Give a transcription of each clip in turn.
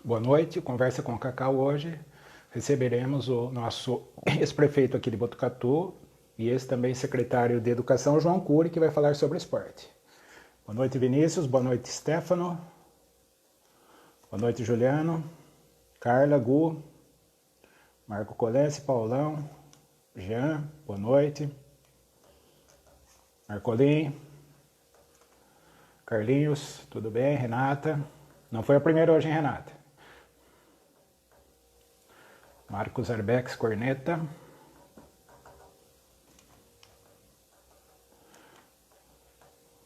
Boa noite, conversa com o Cacau hoje. Receberemos o nosso ex-prefeito aqui de Botucatu e esse também secretário de Educação, João Cury, que vai falar sobre esporte. Boa noite, Vinícius. Boa noite, Stefano. Boa noite, Juliano. Carla, Gu. Marco Colense, Paulão. Jean, boa noite. Marcolim. Carlinhos, tudo bem? Renata. Não foi a primeira hoje, hein, Renata? Marcos Arbex, corneta.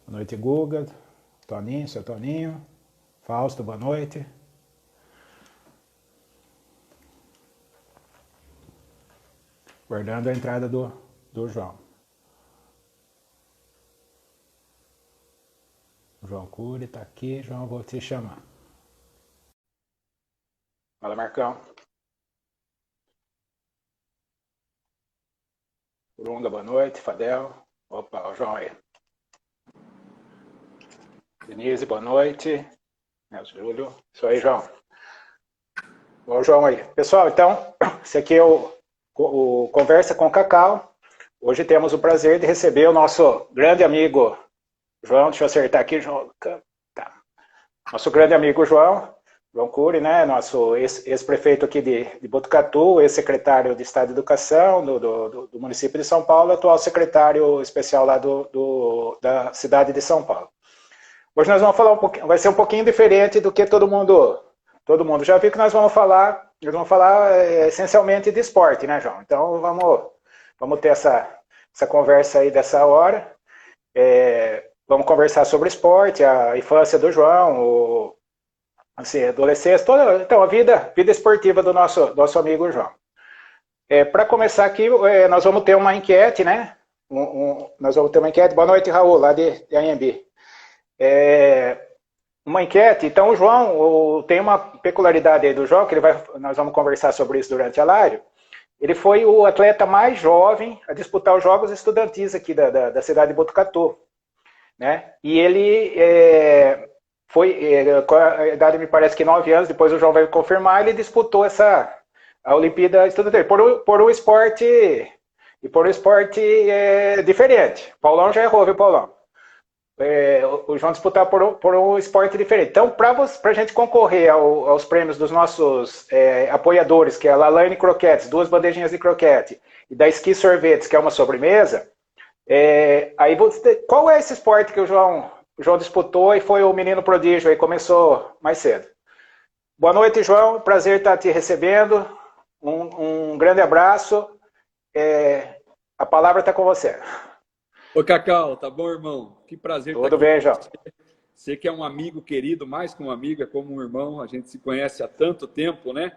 Boa noite, Guga. Toninho, seu Toninho. Fausto, boa noite. Guardando a entrada do João. O João Cury está aqui. João, vou te chamar. Fala, Marcão. Lunga, boa noite. Fadel. Opa, o João aí. Denise, boa noite. Júlio. Isso aí, João. Bom, João aí. Pessoal, então, esse aqui é o Conversa com o Cacau. Hoje temos o prazer de receber o nosso grande amigo João. Deixa eu acertar aqui, João. Tá. Nosso grande amigo João Cury, né? Nosso ex-prefeito aqui de Botucatu, ex-secretário de Estado de Educação do município de São Paulo, atual secretário especial lá da cidade de São Paulo. Hoje nós vamos falar um pouquinho, vai ser um pouquinho diferente do que todo mundo já viu que nós vamos falar essencialmente de esporte, né, João? Então vamos ter essa conversa aí dessa hora. Vamos conversar sobre esporte, a infância do João, assim, adolescência, então a vida esportiva do nosso amigo João. Para começar aqui, nós vamos ter uma enquete, né? Nós vamos ter uma enquete. Boa noite, Raul, lá de Anhembi. Uma enquete. Então, o João tem uma peculiaridade aí do João, que nós vamos conversar sobre isso durante a live. Ele foi o atleta mais jovem a disputar os Jogos Estudantis aqui da cidade de Botucatu, né? E ele com a idade, me parece que 9 anos, depois o João vai confirmar, ele disputou a Olimpíada Estudantil por um esporte diferente. Paulão já errou, viu, Paulão? O João disputar por um esporte diferente. Então, para a gente concorrer aos prêmios dos nossos apoiadores, que é a Lalane Croquetes, 2 bandejinhas de croquete, e da Esqui Sorvetes, que é uma sobremesa, aí qual é esse esporte que o João disputou e foi o menino prodígio, aí começou mais cedo? Boa noite, João, prazer estar te recebendo, um grande abraço, a palavra está com você. Ô, Cacau, tá bom, irmão? Que prazer Tudo estar aqui bem, com João. você. Você que é um amigo querido, mais que um amigo, é como um irmão, a gente se conhece há tanto tempo, né?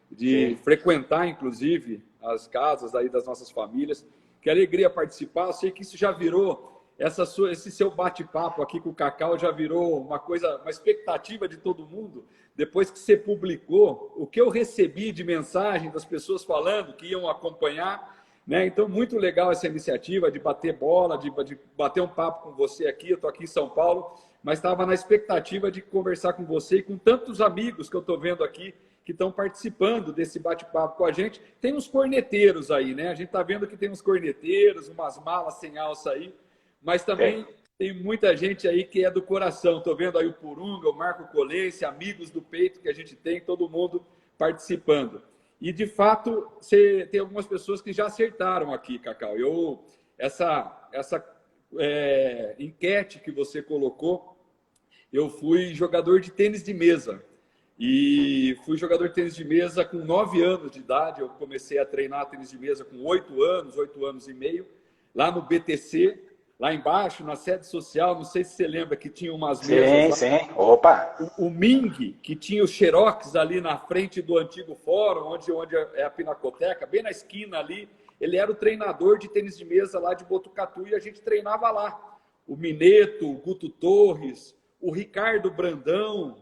De Sim. frequentar, inclusive, as casas aí das nossas famílias. Que alegria participar, eu sei que isso já virou, esse seu bate-papo aqui com o Cacau já virou uma expectativa de todo mundo. Depois que você publicou, o que eu recebi de mensagem das pessoas falando que iam acompanhar, né? Então, muito legal essa iniciativa de bater bola, de bater um papo com você aqui. Eu estou aqui em São Paulo, mas estava na expectativa de conversar com você e com tantos amigos que eu estou vendo aqui que estão participando desse bate-papo com a gente. Tem uns corneteiros aí, né? A gente está vendo que tem uns corneteiros, umas malas sem alça aí, mas também tem muita gente aí que é do coração. Estou vendo aí o Purunga, o Marco Colense, amigos do peito que a gente tem, todo mundo participando. E, de fato, você tem algumas pessoas que já acertaram aqui, Cacau. Essa enquete que você colocou, eu fui jogador de tênis de mesa. E fui jogador de tênis de mesa com 9 anos de idade. Eu comecei a treinar tênis de mesa com 8 anos e meio, lá no BTC, lá embaixo, na sede social. Não sei se você lembra que tinha umas mesas lá. Sim. Opa! O Ming, que tinha o Xerox ali na frente do antigo fórum, onde é a Pinacoteca, bem na esquina ali, ele era o treinador de tênis de mesa lá de Botucatu e a gente treinava lá. O Mineto, o Guto Torres, o Ricardo Brandão,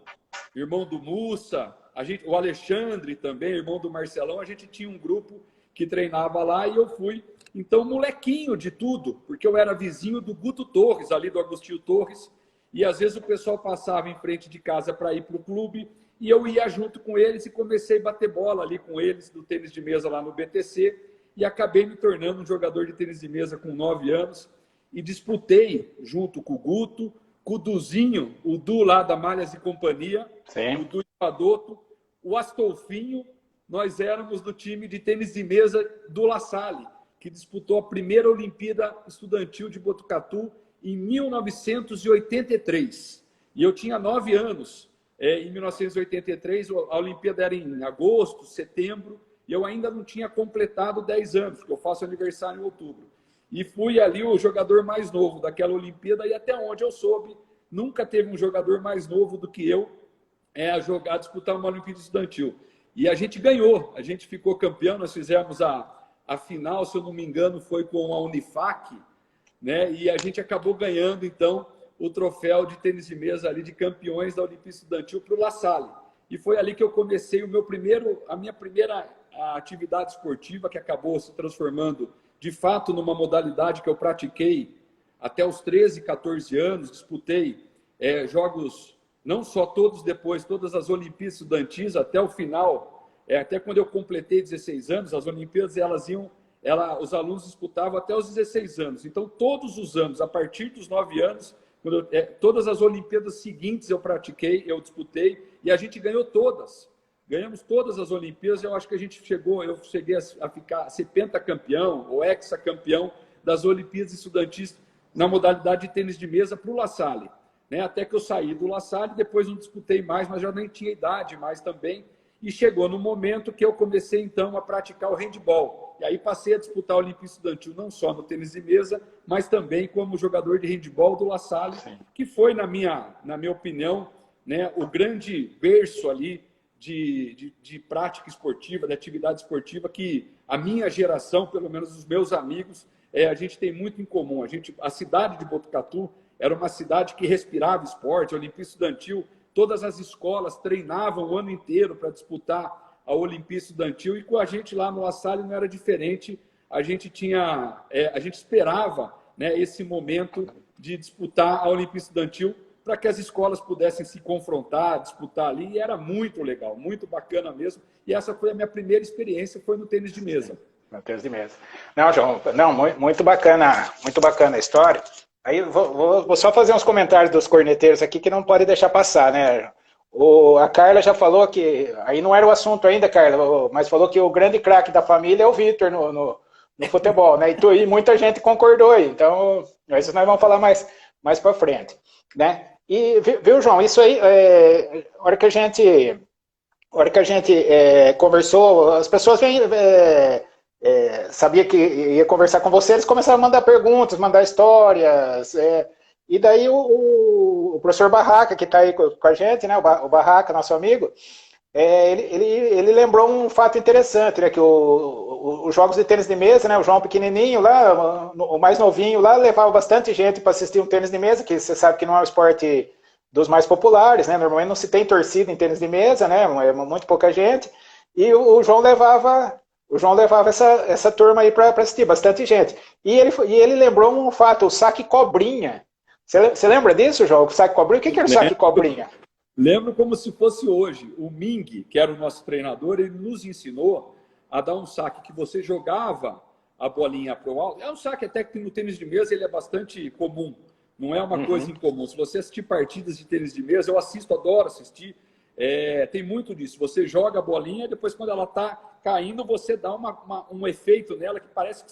irmão do Mussa, o Alexandre também, irmão do Marcelão, a gente tinha um grupo que treinava lá e eu fui, então, molequinho de tudo, porque eu era vizinho do Guto Torres, ali do Agostinho Torres. E às vezes o pessoal passava em frente de casa para ir para o clube e eu ia junto com eles e comecei a bater bola ali com eles, do tênis de mesa lá no BTC, e acabei me tornando um jogador de tênis de mesa com 9 anos, e disputei junto com o Guto, com o Duzinho, o Du lá da Malhas e Companhia, Sim. o Du Padoto, o Astolfinho. Nós éramos do time de tênis de mesa do La Salle, que disputou a primeira Olimpíada Estudantil de Botucatu em 1983. E eu tinha 9 anos. Em 1983, a Olimpíada era em agosto, setembro, e eu ainda não tinha completado 10 anos, porque eu faço aniversário em outubro. E fui ali o jogador mais novo daquela Olimpíada, e até onde eu soube, nunca teve um jogador mais novo do que eu a disputar uma Olimpíada Estudantil. E a gente ganhou, a gente ficou campeão, nós fizemos a final, se eu não me engano, foi com a Unifac, né? E a gente acabou ganhando, então, o troféu de tênis de mesa ali de campeões da Olimpíada Estudantil para o La Salle. E foi ali que eu comecei a minha primeira atividade esportiva, que acabou se transformando, de fato, numa modalidade que eu pratiquei até os 13, 14 anos, disputei jogos, não só todos depois, todas as Olimpíadas Estudantis até o final, até quando eu completei 16 anos, as Olimpíadas, os alunos disputavam até os 16 anos. Então, todos os anos, a partir dos 9 anos, todas as Olimpíadas seguintes eu disputei, e a gente ganhou todas. Ganhamos todas as Olimpíadas, eu acho que eu cheguei a ficar 70 campeão, ou hexacampeão das Olimpíadas Estudantis na modalidade de tênis de mesa para o La Salle. Né? Até que eu saí do La Salle, depois não disputei mais, mas já nem tinha idade mais também. E chegou no momento que eu comecei, então, a praticar o handball. E aí passei a disputar a Olimpíada Estudantil, não só no tênis de mesa, mas também como jogador de handball do La Salle, que foi, na minha opinião, né, o grande berço ali de prática esportiva, de atividade esportiva, que a minha geração, pelo menos os meus amigos, a gente tem muito em comum. A cidade de Botucatu era uma cidade que respirava esporte, a Olimpíada Estudantil, todas as escolas treinavam o ano inteiro para disputar a Olimpíada Estudantil, e com a gente lá no La Salle não era diferente. A gente esperava, né, esse momento de disputar a Olimpíada Estudantil para que as escolas pudessem se confrontar, disputar ali, e era muito legal, muito bacana mesmo. E essa foi a minha primeira experiência, foi no tênis de mesa. No tênis de mesa. Não, João, não, muito bacana a história. Aí vou só fazer uns comentários dos corneteiros aqui que não pode deixar passar, né? A Carla já falou que, aí não era o assunto ainda, Carla, mas falou que o grande craque da família é o Vitor no futebol, né? E muita gente concordou aí, então isso nós vamos falar mais para frente, né? E, viu, João, isso aí, a hora que a gente conversou, as pessoas sabia que ia conversar com você, eles começaram a mandar perguntas, mandar histórias, e daí o professor Barraca, que está aí com a gente, né, o Barraca, nosso amigo, ele lembrou um fato interessante, né, que os jogos de tênis de mesa, né, o João pequenininho lá, o mais novinho lá, levava bastante gente para assistir um tênis de mesa, que você sabe que não é um esporte dos mais populares, né, normalmente não se tem torcida em tênis de mesa, né, é muito pouca gente, e o João levava essa turma aí para assistir, bastante gente. E ele lembrou um fato, o saque cobrinha. Você lembra disso, João? O saque cobrinha? O que era o saque cobrinha? Lembro como se fosse hoje. O Ming, que era o nosso treinador, ele nos ensinou a dar um saque que você jogava a bolinha para o alto. É um saque até que no tênis de mesa ele é bastante comum. Não é uma coisa incomum. Se você assistir partidas de tênis de mesa, eu adoro assistir. Tem muito disso. Você joga a bolinha e depois, quando ela está caindo, você dá um efeito nela que parece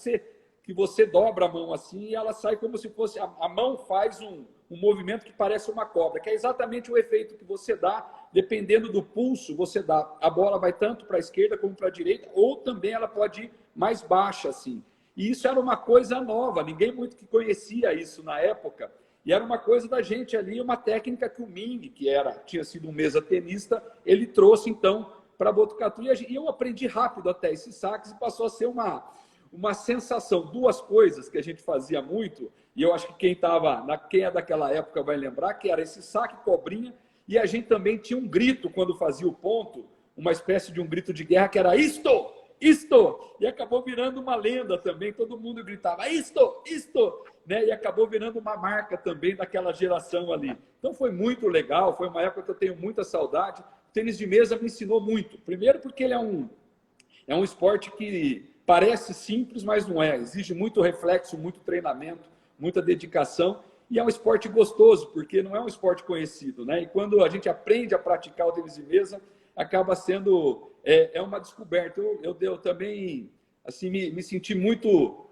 que você dobra a mão assim e ela sai como se fosse... A mão faz um movimento que parece uma cobra, que é exatamente o efeito que você dá, dependendo do pulso, você dá. A bola vai tanto para a esquerda como para a direita, ou também ela pode ir mais baixa, assim. E isso era uma coisa nova, ninguém muito que conhecia isso na época. E era uma coisa da gente ali, uma técnica que o Ming, que tinha sido um mesa-tenista, ele trouxe, então, para Botucatu. E eu aprendi rápido até esses saques e passou a ser uma sensação. Duas coisas que a gente fazia muito, e eu acho que quem é daquela época vai lembrar, que era esse saque cobrinha, e a gente também tinha um grito quando fazia o ponto, uma espécie de um grito de guerra, que era isto! Isto! E acabou virando uma lenda também, todo mundo gritava isto! Isto! Né? E acabou virando uma marca também daquela geração ali. Então foi muito legal, foi uma época que eu tenho muita saudade. tênis de mesa me ensinou muito. Primeiro porque ele é um esporte que parece simples, mas não é. Exige muito reflexo, muito treinamento, muita dedicação. E é um esporte gostoso, porque não é um esporte conhecido, né? E quando a gente aprende a praticar o tênis de mesa, acaba sendo uma descoberta. Eu também assim, me senti muito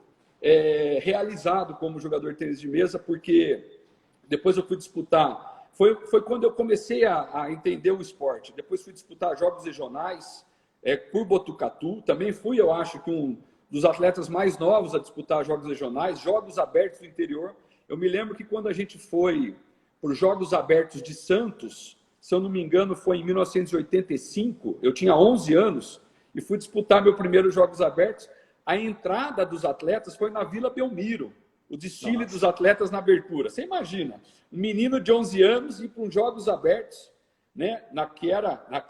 realizado como jogador de tênis de mesa, porque depois eu fui disputar. Foi quando eu comecei a entender o esporte. Depois fui disputar jogos regionais por Botucatu. Também fui, eu acho, que um dos atletas mais novos a disputar jogos regionais, jogos abertos do interior. Eu me lembro que quando a gente foi para os Jogos Abertos de Santos, se eu não me engano, foi em 1985, eu tinha 11 anos, e fui disputar meu primeiro Jogos Abertos. A entrada dos atletas foi na Vila Belmiro, o desfile dos atletas na abertura. Você imagina, um menino de 11 anos ir para os Jogos Abertos, né?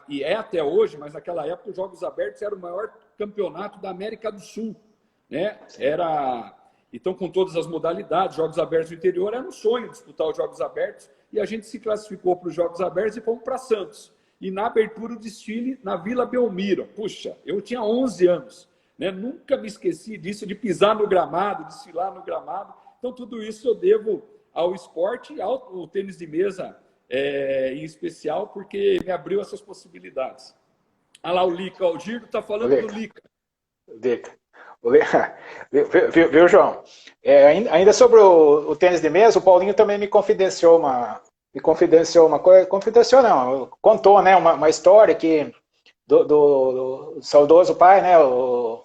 E é até hoje, mas naquela época os Jogos Abertos era o maior campeonato da América do Sul, né? Então, com todas as modalidades, Jogos Abertos do interior, era um sonho disputar os Jogos Abertos, e a gente se classificou para os Jogos Abertos e fomos para Santos. E na abertura, o desfile na Vila Belmiro. Puxa, eu tinha 11 anos, né? Nunca me esqueci disso, de pisar no gramado, desfilar no gramado. Então, tudo isso eu devo ao esporte e ao tênis de mesa em especial, porque me abriu essas possibilidades. Olha lá o Lica, o Girdo está falando do Lica. Viu, João? Ainda sobre o tênis de mesa, o Paulinho também me confidenciou uma coisa. Confidenciou não, contou, né, uma história que do saudoso pai, né, o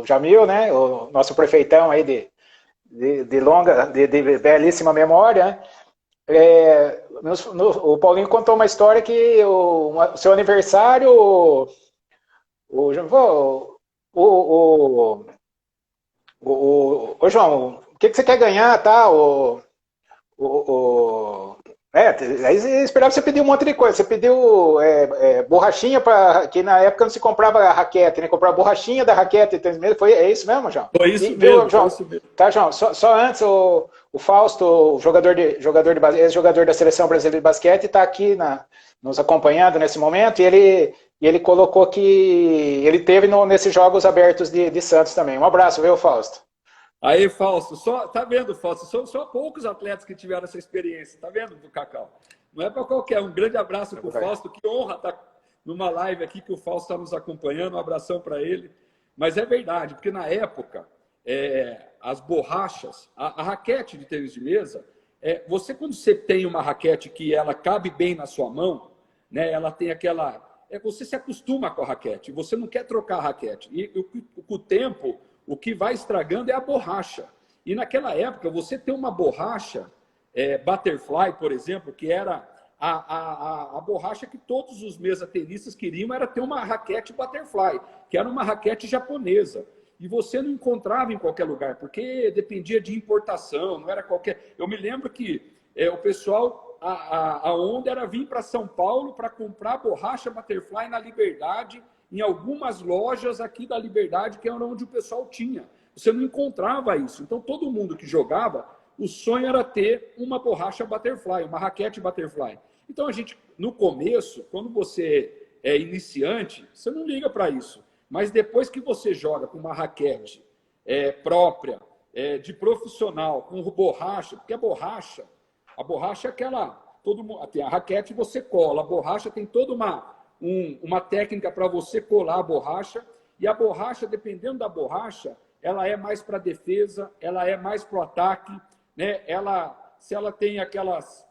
Jamil, né, o nosso prefeitão aí de belíssima memória, né? O Paulinho contou uma história que o seu aniversário, Ô João, o que você quer ganhar, tá? Aí eu esperava você pedir um monte de coisa. Você pediu borrachinha, que na época não se comprava raquete, né? Comprava borrachinha da raquete. É isso mesmo, João? Foi isso mesmo, João? Foi isso mesmo. Tá, João, só antes, o Fausto, ex-jogador da Seleção Brasileira de Basquete, está aqui nos acompanhando nesse momento, e ele colocou que ele teve nesses Jogos Abertos de Santos também. Um abraço, viu, Fausto? Aí, Fausto, tá vendo, Fausto? São só poucos atletas que tiveram essa experiência, tá vendo, do Cacau? Não é para qualquer um. Grande abraço para o Fausto, que honra estar numa live aqui que o Fausto está nos acompanhando, um abração para ele. Mas é verdade, porque na época, as borrachas, a raquete de tênis de mesa, quando você tem uma raquete que ela cabe bem na sua mão, né, ela tem aquela... você se acostuma com a raquete, você não quer trocar a raquete. E com o tempo, o que vai estragando é a borracha. E naquela época, você tem uma borracha, Butterfly, por exemplo, que era a borracha que todos os mesa-tenistas queriam, era ter uma raquete Butterfly, que era uma raquete japonesa. E você não encontrava em qualquer lugar, porque dependia de importação, não era qualquer... Eu me lembro que o pessoal, a onda era vir para São Paulo para comprar borracha Butterfly na Liberdade, em algumas lojas aqui da Liberdade, que era onde o pessoal tinha. Você não encontrava isso. Então, todo mundo que jogava, o sonho era ter uma borracha Butterfly, uma raquete Butterfly. Então, a gente, no começo, quando você é iniciante, você não liga para isso. Mas depois que você joga com uma raquete própria, de profissional, com borracha, porque a borracha é aquela... tem a raquete, você cola. A borracha tem toda uma técnica para você colar a borracha, e a borracha, dependendo da borracha, ela é mais para defesa, ela é mais para o ataque, né? Se ela tem aquelas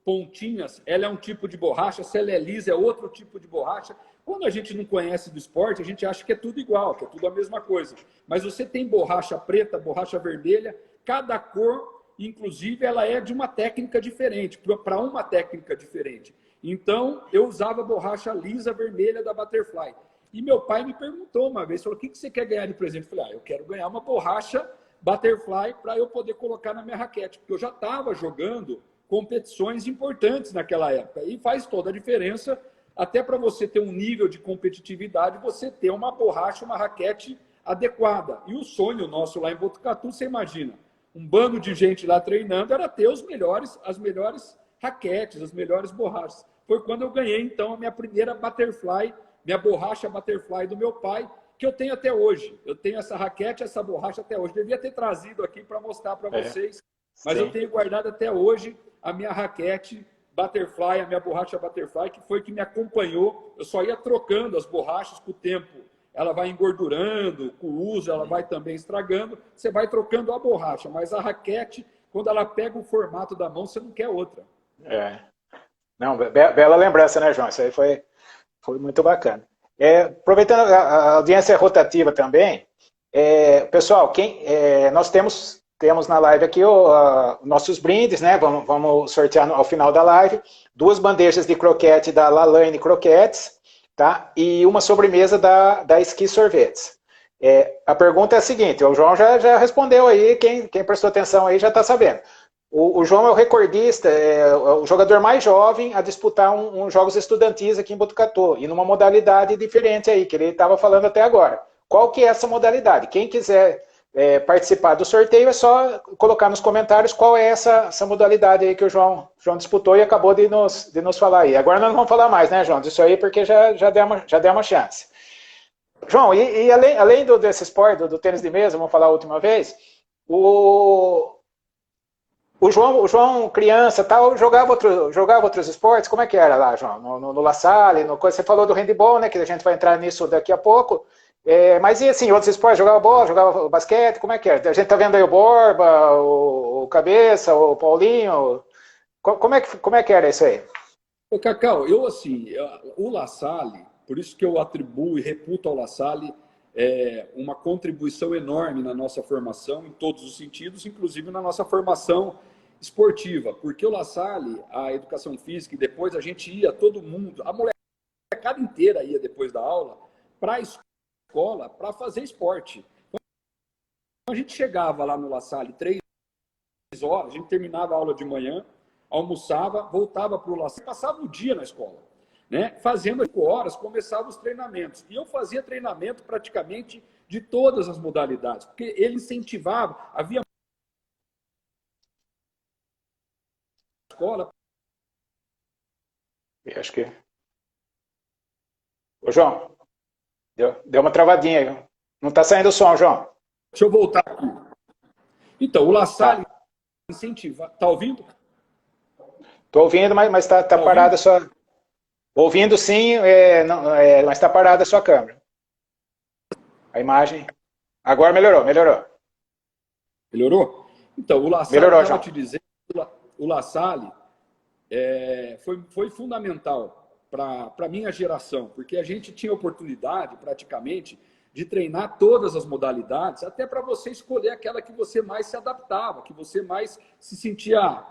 pontinhas, ela é um tipo de borracha, se ela é lisa, é outro tipo de borracha. Quando a gente não conhece do esporte, a gente acha que é tudo igual, que é tudo a mesma coisa. Mas você tem borracha preta, borracha vermelha, cada cor, inclusive, ela é de uma técnica diferente, para uma técnica diferente. Então, eu usava a borracha lisa vermelha da Butterfly. E meu pai me perguntou uma vez, falou, o que você quer ganhar de presente? Eu falei, eu quero ganhar uma borracha Butterfly para eu poder colocar na minha raquete, porque eu já estava jogando competições importantes naquela época. E faz toda a diferença, até para você ter um nível de competitividade, você ter uma borracha, uma raquete adequada. E o sonho nosso lá em Botucatu, você imagina, um bando de gente lá treinando, era ter as melhores raquetes, as melhores borrachas. foi quando eu ganhei, então, a minha primeira butterfly, minha borracha butterfly do meu pai, que eu tenho até hoje. Eu tenho essa raquete, essa borracha até hoje. Devia ter trazido aqui para mostrar para vocês, mas eu tenho guardado até hoje a minha raquete butterfly, a minha borracha butterfly, que foi que me acompanhou. Eu só ia trocando as borrachas com o tempo. Ela vai engordurando, com o uso ela vai também estragando. Você vai trocando a borracha, mas a raquete, quando ela pega o formato da mão, você não quer outra. Não, bela lembrança, né, João? Isso aí foi muito bacana. Aproveitando a audiência rotativa também, pessoal, nós temos na live aqui nossos brindes, né? Vamos sortear ao final da live 2 bandejas de croquete da Lalane Croquetes, tá? E uma sobremesa da Esqui Sorvetes. A pergunta é a seguinte, o João já respondeu aí, quem prestou atenção aí já está sabendo. O João é o recordista, o jogador mais jovem a disputar uns jogos estudantis aqui em Botucatu, e numa modalidade diferente aí, que ele estava falando até agora. Qual que é essa modalidade? Quem quiser participar do sorteio é só colocar nos comentários qual é essa modalidade aí que o João disputou e acabou de nos falar aí. Agora nós não vamos falar mais, né, João, disso aí, porque já deu uma chance. João, e além desse esporte, do tênis de mesa, vamos falar a última vez, o João, criança, tal, jogava outros esportes? Como é que era lá, João? No La Salle, você falou do handebol, né? Que a gente vai entrar nisso daqui a pouco. Mas e assim, outros esportes? Jogava bola, jogava basquete? Como é que era? A gente tá vendo aí o Borba, o Cabeça, o Paulinho. Como é que era isso aí? Ô, Cacau, o La Salle, por isso que eu atribuo e reputo ao La Salle uma contribuição enorme na nossa formação, em todos os sentidos, inclusive na nossa formação esportiva, porque o La Salle, a educação física, e depois a gente ia, todo mundo, a molecada inteira ia depois da aula para a escola para fazer esporte. Então, a gente chegava lá no La Salle 3 horas, a gente terminava a aula de manhã, almoçava, voltava para o La Salle, passava o dia na escola. Né? Fazendo 5 horas, começavam os treinamentos. E eu fazia treinamento praticamente de todas as modalidades, porque ele incentivava, havia escola. Eu acho que... Ô, João, deu uma travadinha aí. Não está saindo o som, João. Deixa eu voltar aqui. Então, o La Salle incentiva. Está ouvindo? Estou ouvindo, mas está parada a sua... Ouvindo sim, mas está parada a sua câmera. A imagem... Agora melhorou. Melhorou? Então, o La Salle, estava te dizendo, o La Salle foi fundamental para a minha geração, porque a gente tinha oportunidade, praticamente, de treinar todas as modalidades, até para você escolher aquela que você mais se adaptava, que você mais se sentia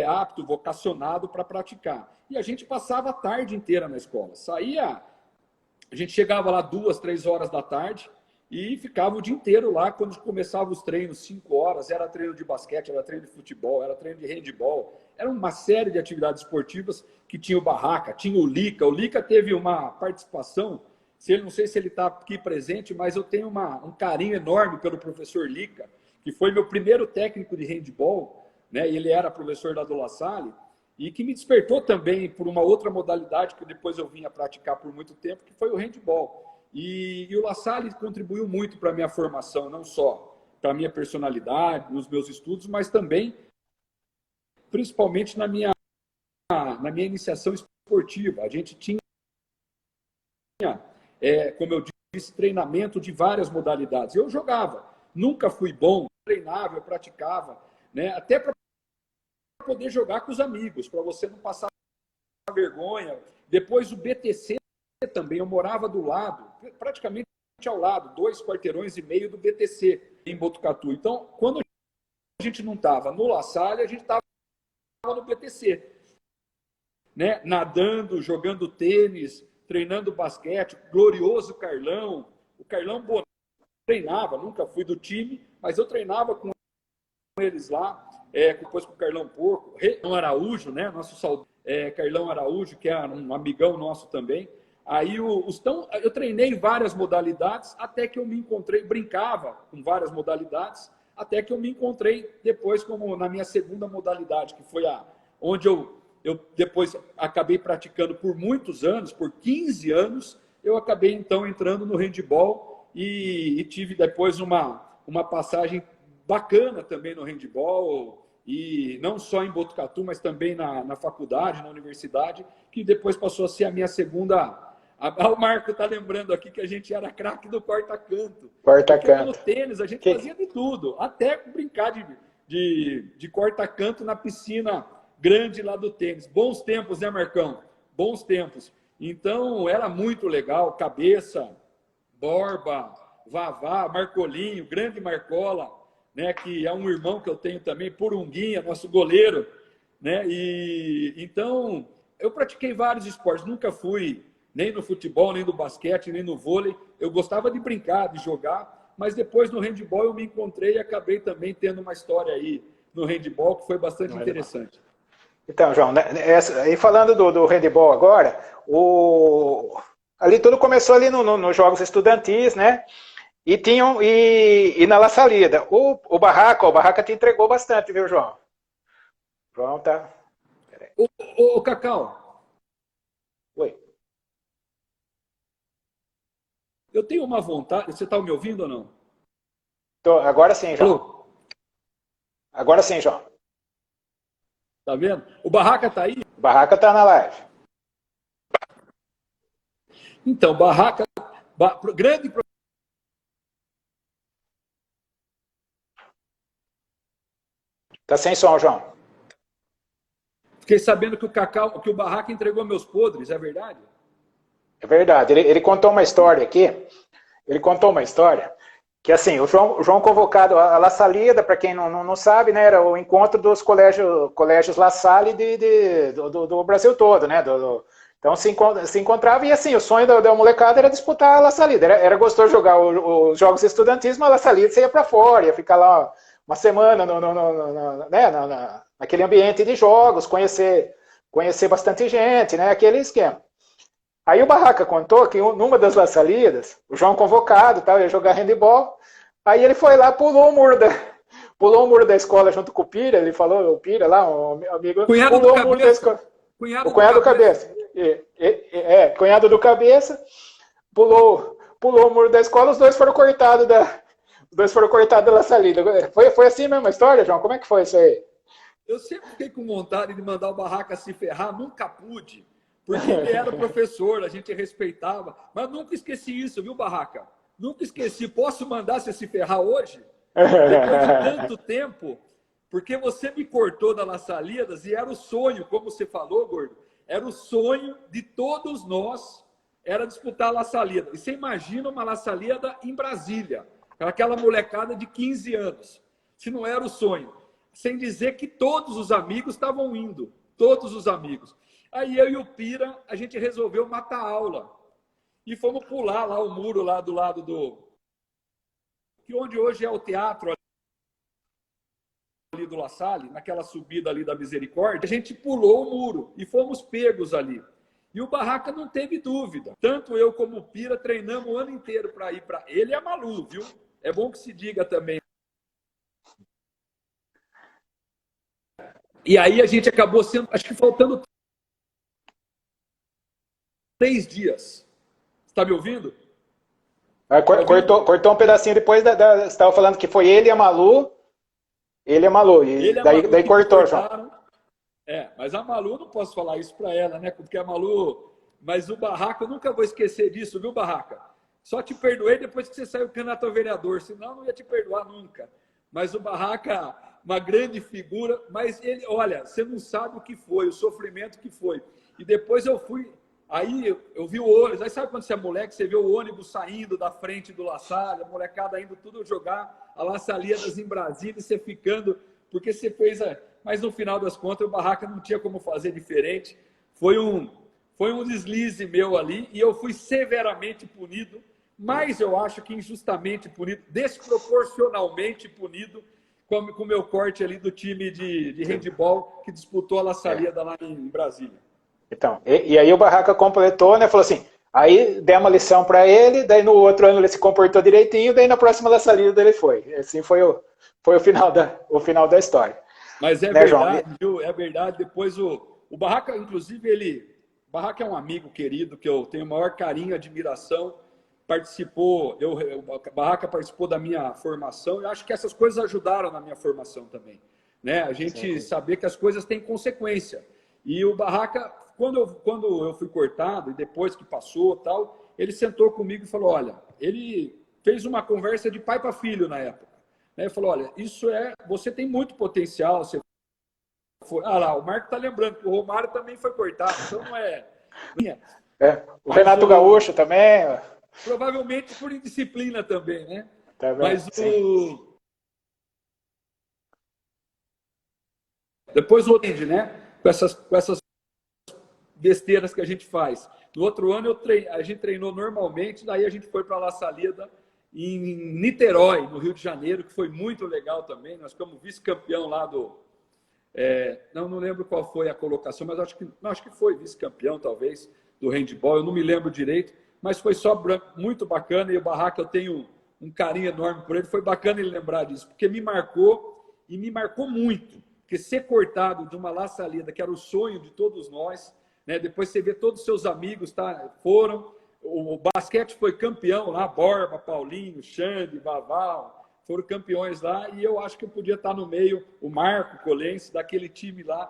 apto, vocacionado para praticar. E a gente passava a tarde inteira na escola. A gente chegava lá 2, 3 horas da tarde e ficava o dia inteiro lá. Quando começava os treinos, 5 horas, era treino de basquete, era treino de futebol, era treino de handebol. Era uma série de atividades esportivas que tinha o Barraca, tinha o Lica. O Lica teve uma participação, não sei se ele está aqui presente, mas eu tenho um carinho enorme pelo professor Lica, que foi meu primeiro técnico de handebol, né? Ele era professor da La Salle, e que me despertou também por uma outra modalidade que depois eu vim a praticar por muito tempo, que foi o handebol. E o La Salle contribuiu muito para a minha formação, não só para a minha personalidade, nos meus estudos, mas também, principalmente na minha iniciação esportiva. A gente tinha, como eu disse, treinamento de várias modalidades. Eu jogava, nunca fui bom, treinava, eu praticava, né? Até para poder jogar com os amigos, para você não passar vergonha. Depois o BTC também, eu morava do lado, praticamente ao lado, 2 quarteirões e meio do BTC em Botucatu. Então, quando a gente não estava no La Salle, a gente estava no BTC, né? Nadando, jogando tênis, treinando basquete, o glorioso Carlão. O Carlão treinava, nunca fui do time, mas eu treinava com eles lá, depois com o Carlão Porco, Carlão Araújo, né? Nosso saudoso Carlão Araújo, que é um amigão nosso também. Aí eu treinei várias modalidades, até que eu me encontrei, brincava com várias modalidades, até que eu me encontrei depois como na minha segunda modalidade, que foi onde eu eu depois acabei praticando por muitos anos, por 15 anos, eu acabei então entrando no handball e tive depois uma passagem bacana também no handball, e não só em Botucatu, mas também na faculdade, na universidade, que depois passou a ser a minha segunda... O Marco está lembrando aqui que a gente era craque do corta-canto. Porque no tênis a gente fazia de tudo, até brincar de corta-canto na piscina grande lá do tênis. Bons tempos, né, Marcão? Bons tempos. Então, era muito legal. Cabeça, Borba, Vavá, Marcolinho, grande Marcola, né, que é um irmão que eu tenho também, Purunguinha, nosso goleiro, né? E então eu pratiquei vários esportes, nunca fui nem no futebol, nem no basquete, nem no vôlei. Eu gostava de brincar, de jogar, mas depois no handball eu me encontrei e acabei também tendo uma história aí no handball que foi bastante interessante. Então, João, e falando do handball agora, ali tudo começou ali nos jogos estudantis, né? E na La Salida. O Barraca te entregou bastante, viu, João? João tá... Ô, Cacau. Oi. Eu tenho uma vontade... Você está me ouvindo ou não? Agora sim, João. Alô? Agora sim, João. Tá vendo? O Barraca tá aí? O Barraca tá na live. Então, Barraca... Grande... Tá sem som, João. Fiquei sabendo que o Barraca entregou meus podres, é verdade? É verdade. Ele contou uma história aqui. Ele contou uma história que, assim, o João convocado a La Salida, para quem não sabe, né, era o encontro dos colégios La Salle do Brasil todo, né? Então se encontrava, e assim, o sonho da molecada era disputar a La Salida. Era gostoso jogar os jogos estudantis, mas a La Salida você ia para fora, ia ficar lá uma semana naquele ambiente de jogos, conhecer bastante gente, né? Aquele esquema. Aí o Barraca contou que numa das La Salidas, o João convocado, ia jogar handball, aí ele foi lá, pulou o muro da escola junto com o Pira, ele falou, o Pira lá, um amigo, cunhado pulou o muro da escola. O cunhado do Cabeça. Cunhado do Cabeça, pulou o muro da escola, os dois foram cortados da La Salida. Foi assim mesmo a história, João? Como é que foi isso aí? Eu sempre fiquei com vontade de mandar o Barraca se ferrar, nunca pude. Porque ele era professor, a gente respeitava. Mas nunca esqueci isso, viu, Barraca? Nunca esqueci. Posso mandar você se ferrar hoje? Depois de tanto tempo, porque você me cortou da La Salidas e era o sonho, como você falou, Gordo, era o sonho de todos nós, era disputar a La Salida. E você imagina uma La Salida em Brasília, aquela molecada de 15 anos. Se não era o sonho. Sem dizer que todos os amigos estavam indo. Todos os amigos. Aí eu e o Pira, a gente resolveu matar a aula. E fomos pular lá o muro lá do lado que onde hoje é o teatro ali do La Salle, naquela subida ali da Misericórdia. A gente pulou o muro e fomos pegos ali. E o Barraca não teve dúvida. Tanto eu como o Pira treinamos o ano inteiro para ir para... Ele é Malu, viu? É bom que se diga também. E aí a gente acabou sendo... Acho que faltando 3 dias. Está me ouvindo? Cortou um pedacinho depois você estava falando que foi ele e a Malu. Ele e a Malu. E daí cortou, João. Mas a Malu, não posso falar isso para ela, né? Porque a Malu... Mas o Barraca, eu nunca vou esquecer disso, viu, Barraca? Só te perdoei depois que você saiu candidato a vereador, senão eu não ia te perdoar nunca. Mas o Barraca, uma grande figura, mas ele, olha, você não sabe o que foi, o sofrimento que foi. E depois eu fui... Aí eu vi o ônibus, aí sabe quando você é moleque, você vê o ônibus saindo da frente do La Salle, a molecada indo tudo jogar a La Salidas em Brasília, e você ficando, porque você fez, mas no final das contas o Barraca não tinha como fazer diferente, foi um deslize meu ali, e eu fui severamente punido, mas eu acho que injustamente punido, desproporcionalmente punido, com o meu corte ali do time de handball que disputou a La Salida lá em Brasília. Então, e aí o Barraca completou, né? Falou assim, aí deu uma lição para ele, daí no outro ano ele se comportou direitinho, daí na próxima La Salida ele foi. Assim foi o final da história. Mas é, né, verdade, João? Viu? É verdade. Depois o O Barraca, inclusive, Barraca é um amigo querido que eu tenho o maior carinho e admiração. O Barraca participou da minha formação. Eu acho que essas coisas ajudaram na minha formação também, né? A gente saber que as coisas têm consequência. E o Barraca, quando eu fui cortado e depois que passou tal, ele sentou comigo e falou: olha, ele fez uma conversa de pai para filho na época, né? Ele falou: olha, você tem muito potencial. Lá, o Marco está lembrando que o Romário também foi cortado, então não é. O Renato Gaúcho também. Provavelmente por indisciplina também, né? Também, mas depois o entende, né? Com essas besteiras que a gente faz. No outro ano a gente treinou normalmente, daí a gente foi para La Salida em Niterói, no Rio de Janeiro, que foi muito legal também. Nós ficamos vice-campeão lá não lembro qual foi a colocação, mas acho que foi vice-campeão, talvez, do handball. Eu não me lembro direito, mas foi só muito bacana. E o Barraca, eu tenho um carinho enorme por ele. Foi bacana ele lembrar disso, porque me marcou, e me marcou muito. Porque ser cortado de uma La Salida, que era o sonho de todos nós, né? Depois você vê todos os seus amigos foram. O basquete foi campeão lá, Borba, Paulinho, Xande, Baval, foram campeões lá, e eu acho que eu podia estar no meio, o Marco Colense, daquele time lá,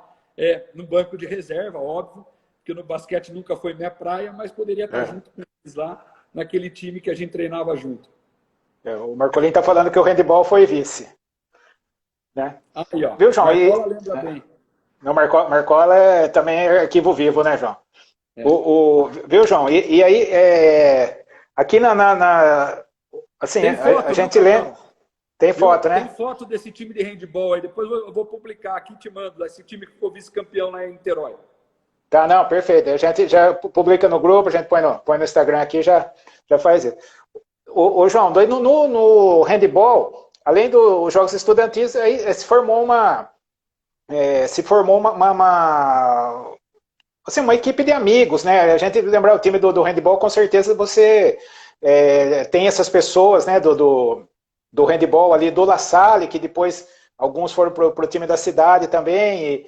no banco de reserva, óbvio, porque no basquete nunca foi minha praia, mas poderia estar junto com eles lá, naquele time que a gente treinava junto. O Marcolin está falando que o handball foi vice. Né? Aí, ó. Viu, João? Marcola lembra bem. Não, Marcola também é arquivo vivo, né, João? Viu, João? E aí, aqui assim, a gente lembra. Tem foto, né? Tem foto desse time de handball aí. Depois eu vou publicar aqui e te mando. Esse time que ficou vice-campeão lá em Niterói. Tá, não, perfeito. A gente já publica no grupo, a gente põe no Instagram aqui, já faz isso. Ô, João, no handball, além dos jogos estudantis, aí se formou uma equipe de amigos, né? A gente lembrar o time do handball, com certeza você tem essas pessoas, né, do handball ali do La Salle, que depois alguns foram para o time da cidade também.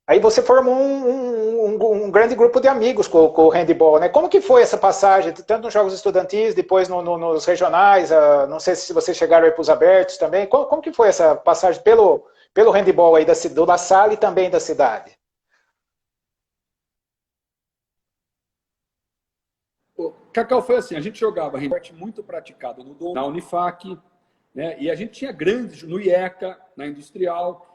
Aí você formou um grande grupo de amigos com o handball, né? Como que foi essa passagem, tanto nos jogos estudantis, depois nos regionais, não sei se vocês chegaram aí para os abertos também, como que foi essa passagem pelo handball aí do La Salle e também da cidade? Cacau, foi assim, a gente jogava handball muito praticado na Unifac, né? E a gente tinha grandes no IECA, na Industrial.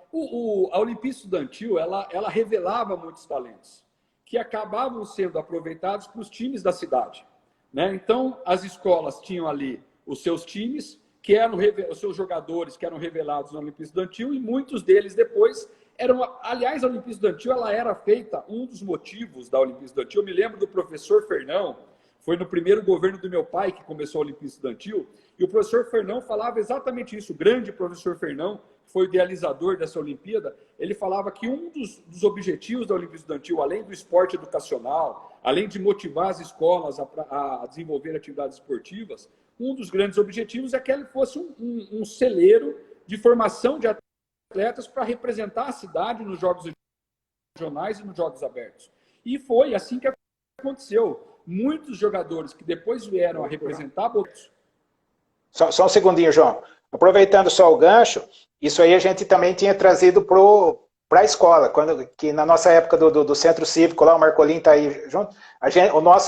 A Olimpíada Estudantil, ela revelava muitos talentos, que acabavam sendo aproveitados para os times da cidade, né? Então, as escolas tinham ali os seus times, que eram os seus jogadores que eram revelados na Olimpíada Estudantil, e muitos deles depois eram... Aliás, a Olimpíada Estudantil, ela era feita, um dos motivos da Olimpíada Estudantil, eu me lembro do professor Fernão, foi no primeiro governo do meu pai que começou a Olimpíada Estudantil, e o professor Fernão falava exatamente isso. O grande professor Fernão, que foi o idealizador dessa Olimpíada, ele falava que um dos objetivos da Olimpíada Estudantil, além do esporte educacional, além de motivar as escolas a desenvolver atividades esportivas, um dos grandes objetivos é que ele fosse um celeiro de formação de atletas para representar a cidade nos Jogos Regionais e nos Jogos Abertos. E foi assim que aconteceu. Muitos jogadores que depois vieram a representar... Só um segundinho, João. Aproveitando só o gancho, isso aí a gente também tinha trazido para a escola, que na nossa época do Centro Cívico, lá o Marcolin está aí junto,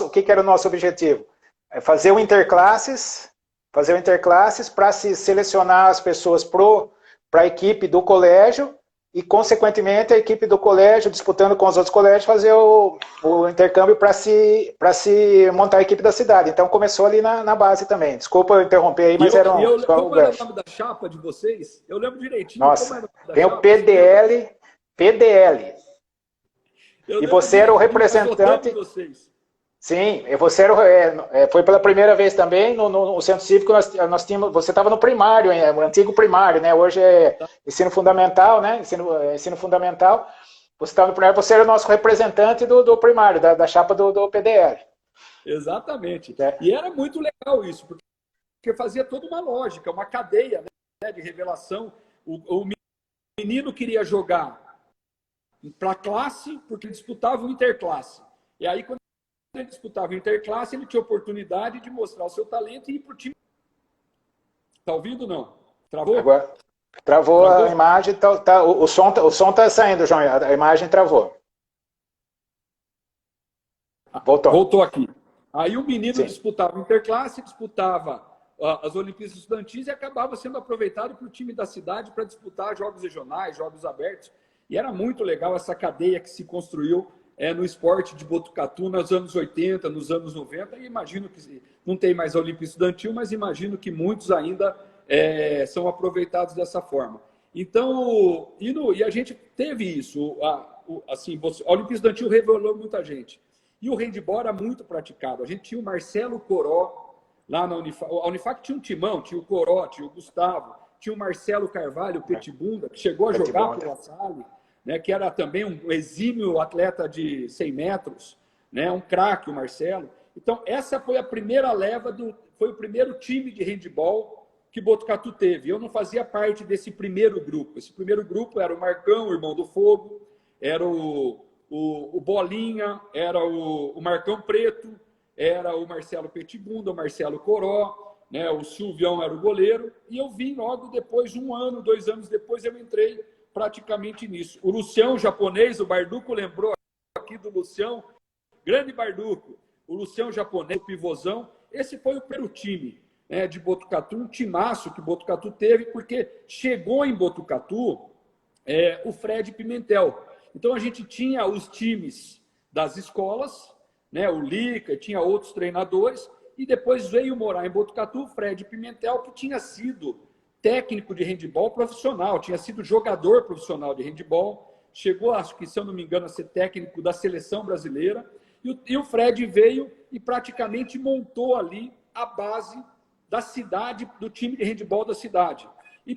o que era o nosso objetivo? É fazer o interclasses para se selecionar as pessoas para a equipe do colégio, e, consequentemente, a equipe do colégio, disputando com os outros colégios, fazer o intercâmbio para se montar a equipe da cidade. Então, começou ali na base também. Desculpa eu interromper aí, mas era como era o nome da chapa de vocês? Eu lembro direitinho. Nossa, como era o nome da tem chapa, o PDL. E você era o representante... Sim, você foi pela primeira vez também no Centro Cívico. Nós tínhamos, você estava no primário, o antigo primário, né? Hoje é ensino fundamental, né? Ensino fundamental. Você estava no primário, você era o nosso representante do primário, da chapa do PDL. Exatamente. E era muito legal isso, porque fazia toda uma lógica, uma cadeia, né, de revelação. O menino queria jogar para a classe, porque ele disputava o interclasse. E aí, quando ele disputava o interclasse, ele tinha oportunidade de mostrar o seu talento e ir para o time. Está ouvindo ou não? Travou? Agora, travou a imagem, o som tá saindo, João, a imagem travou. Voltou. Voltou aqui. Aí o menino disputava o interclasse, disputava as Olimpíadas Estudantis e acabava sendo aproveitado para o time da cidade para disputar jogos regionais, jogos abertos. E era muito legal essa cadeia que se construiu no esporte de Botucatu nos anos 80, nos anos 90. E imagino que não tem mais a Olimpíada Estudantil, mas imagino que muitos ainda são aproveitados dessa forma. Então, e a gente teve isso. Assim, a Olimpíada Estudantil revelou muita gente. E o handebol era muito praticado. A gente tinha o Marcelo Coró, lá na Unifac. A Unifac tinha um timão, tinha o Coró, tinha o Gustavo, tinha o Marcelo Carvalho, o Petibunda, que chegou a jogar pela Salle, né, que era também um exímio atleta de 100 metros, né, um craque, o Marcelo. Então, essa foi a primeira leva, foi o primeiro time de handebol que Botucatu teve. Eu não fazia parte desse primeiro grupo. Esse primeiro grupo era o Marcão, o Irmão do Fogo, era o Bolinha, era o Marcão Preto, era o Marcelo Petibunda, o Marcelo Coró, né? O Silvião era o goleiro, e eu vim logo depois, 1 ano, 2 anos depois, eu entrei praticamente nisso. O Lucião, japonês, o Barduco lembrou aqui do Lucião, grande Barduco, o Lucião japonês, o pivôzão, esse foi o primeiro time, né, de Botucatu, um timaço que Botucatu teve, porque chegou em Botucatu o Fred Pimentel. Então, a gente tinha os times das escolas, né, o Lica, tinha outros treinadores, e depois veio morar em Botucatu o Fred Pimentel, que tinha sido técnico de handebol profissional, tinha sido jogador profissional de handebol, chegou, acho que, se eu não me engano, a ser técnico da seleção brasileira, e o Fred veio e praticamente montou ali a base da cidade, do time de handebol da cidade, e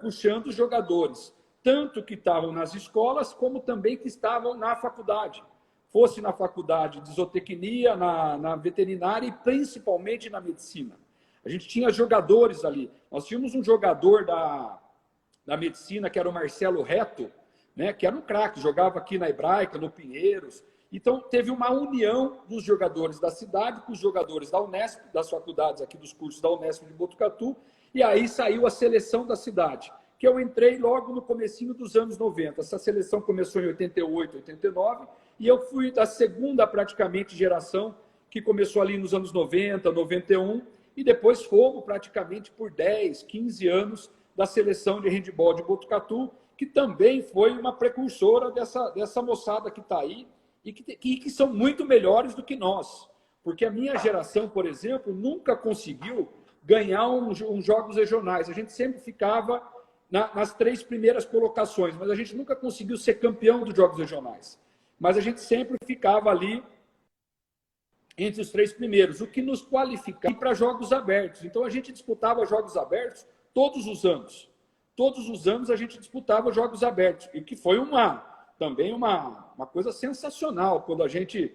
puxando os jogadores, tanto que estavam nas escolas, como também que estavam na faculdade. Fosse na faculdade de zootecnia, na veterinária e principalmente na medicina. A gente tinha jogadores ali. Nós tínhamos um jogador da medicina, que era o Marcelo Reto, né, que era um craque, jogava aqui na Hebraica, no Pinheiros. Então, teve uma união dos jogadores da cidade com os jogadores da Unesp, das faculdades aqui dos cursos da Unesp de Botucatu, e aí saiu a seleção da cidade, que eu entrei logo no comecinho dos anos 90. Essa seleção começou em 88, 89, e eu fui da segunda, praticamente, geração, que começou ali nos anos 90, 91, e depois fomos praticamente por 10, 15 anos da seleção de handebol de Botucatu, que também foi uma precursora dessa moçada que está aí, e que são muito melhores do que nós. Porque a minha geração, por exemplo, nunca conseguiu ganhar uns jogos regionais. A gente sempre ficava nas 3 primeiras colocações, mas a gente nunca conseguiu ser campeão dos jogos regionais. Mas a gente sempre ficava ali entre os 3 primeiros, o que nos qualificava para jogos abertos. Então, a gente disputava jogos abertos todos os anos. Todos os anos a gente disputava jogos abertos, e que foi também uma coisa sensacional, quando a gente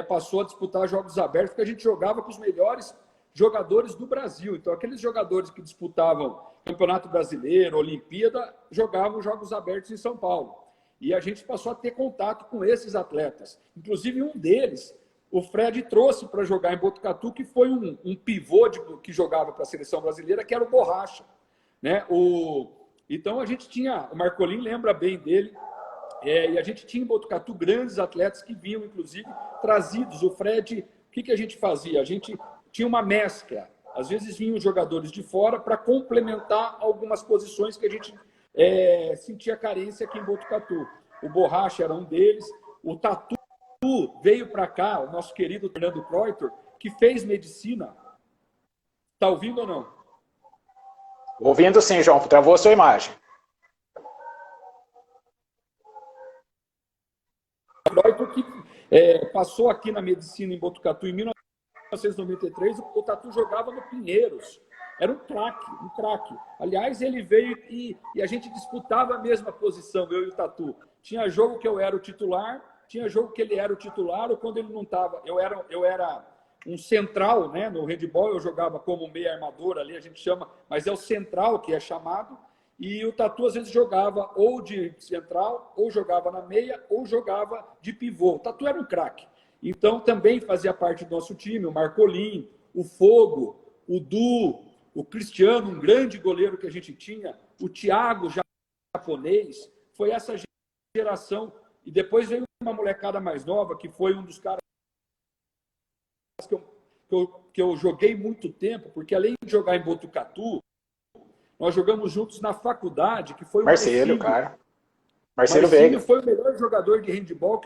passou a disputar jogos abertos, porque a gente jogava com os melhores jogadores do Brasil. Então, aqueles jogadores que disputavam Campeonato Brasileiro, Olimpíada, jogavam jogos abertos em São Paulo. E a gente passou a ter contato com esses atletas. Inclusive, um deles, o Fred trouxe para jogar em Botucatu, que foi um pivô que jogava para a seleção brasileira, que era o Borracha, né? Então, a gente tinha, o Marcolin lembra bem dele, e a gente tinha em Botucatu grandes atletas que vinham, inclusive, trazidos. O Fred, o que a gente fazia? A gente tinha uma mescla. Às vezes vinham jogadores de fora para complementar algumas posições que a gente sentia carência aqui em Botucatu. O Borracha era um deles. O Tatu veio para cá, o nosso querido Fernando Preutor, que fez medicina. Está ouvindo ou não? Ouvindo sim, João. Travou a sua imagem. Preutor que passou aqui na medicina em Botucatu em 1993, o Tatu jogava no Pinheiros. Era um craque. Aliás, ele veio e a gente disputava a mesma posição, eu e o Tatu. Tinha jogo que eu era o titular, tinha jogo que ele era o titular, ou quando ele não estava, eu era um central, né? No handebol eu jogava como meia armador ali, a gente chama, mas é o central que é chamado, E o Tatu, às vezes, jogava ou de central, ou jogava na meia, ou jogava de pivô. O Tatu era um craque. Então, também fazia parte do nosso time o Marcolin, o Fogo, o Du, o Cristiano, um grande goleiro que a gente tinha, o Thiago, japonês. Foi essa geração. E depois veio uma molecada mais nova, que foi um dos caras que eu joguei muito tempo, porque além de jogar em Botucatu, nós jogamos juntos na faculdade, que foi o Marcelo, cara. Marcelo Marcílio Veiga. foi o melhor jogador de handebol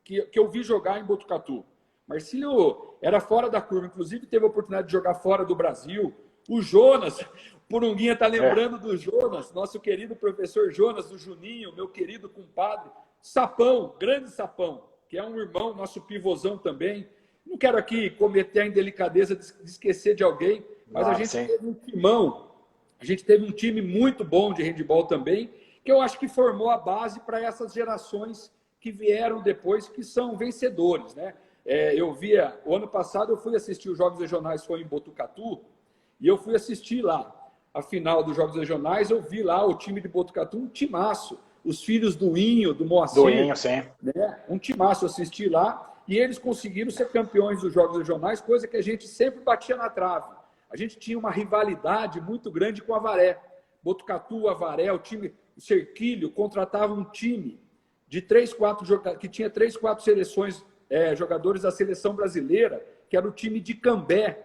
que eu vi jogar em Botucatu. Marcílio era fora da curva, inclusive teve a oportunidade de jogar fora do Brasil. O Jonas, o Purunguinha está lembrando do Jonas, nosso querido professor Jonas, do Juninho, meu querido compadre. Sapão, grande Sapão, que é um irmão, nosso pivôzão também. Não quero aqui cometer a indelicadeza de esquecer de alguém, mas a gente teve um timão. A gente teve um time muito bom de handebol também, que eu acho que formou a base para essas gerações que vieram depois, que são vencedores, né? O ano passado eu fui assistir os Jogos Regionais, foi em Botucatu, e eu fui assistir lá a final dos Jogos Regionais, eu vi lá o time de Botucatu, um timaço, os filhos do Inho, do Moacir. Do Inho, sim. Né? Um timaço, assisti lá, e eles conseguiram ser campeões dos Jogos Regionais, coisa que a gente sempre batia na trave. A gente tinha uma rivalidade muito grande com o Avaré. Botucatu, Avaré, o Cerquilho contratava um time de 3, 4 jogadores, que tinha 3, 4 seleções, jogadores da seleção brasileira, que era o time de Cambé,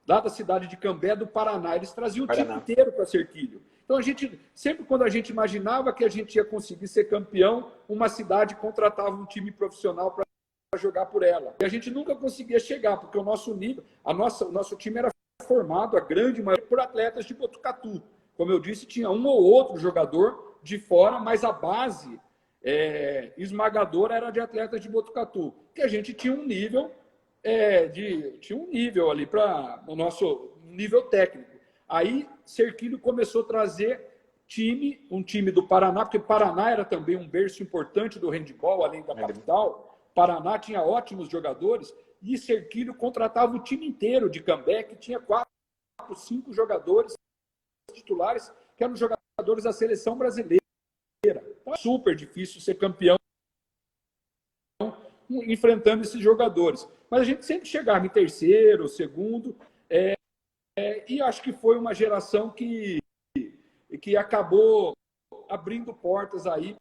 lá da cidade de Cambé, do Paraná. Eles traziam o time inteiro para Cerquilho. Então, sempre quando a gente imaginava que a gente ia conseguir ser campeão, uma cidade contratava um time profissional para jogar por ela. E a gente nunca conseguia chegar, porque o nosso nível, o nosso time era formado, a grande maioria, por atletas de Botucatu. Como eu disse, tinha um ou outro jogador de fora, mas a base esmagadora era de atletas de Botucatu, que a gente tinha um nível ali para o nosso nível técnico. Aí Cerquilho começou a trazer um time do Paraná, porque Paraná era também um berço importante do handebol, além da capital. Paraná tinha ótimos jogadores, e Cerquilho contratava o time inteiro de Cambé, que tinha 4, 5 jogadores titulares, que eram jogadores da seleção brasileira. Então, é super difícil ser campeão enfrentando esses jogadores. Mas a gente sempre chegava em terceiro, segundo, e acho que foi uma geração que acabou abrindo portas aí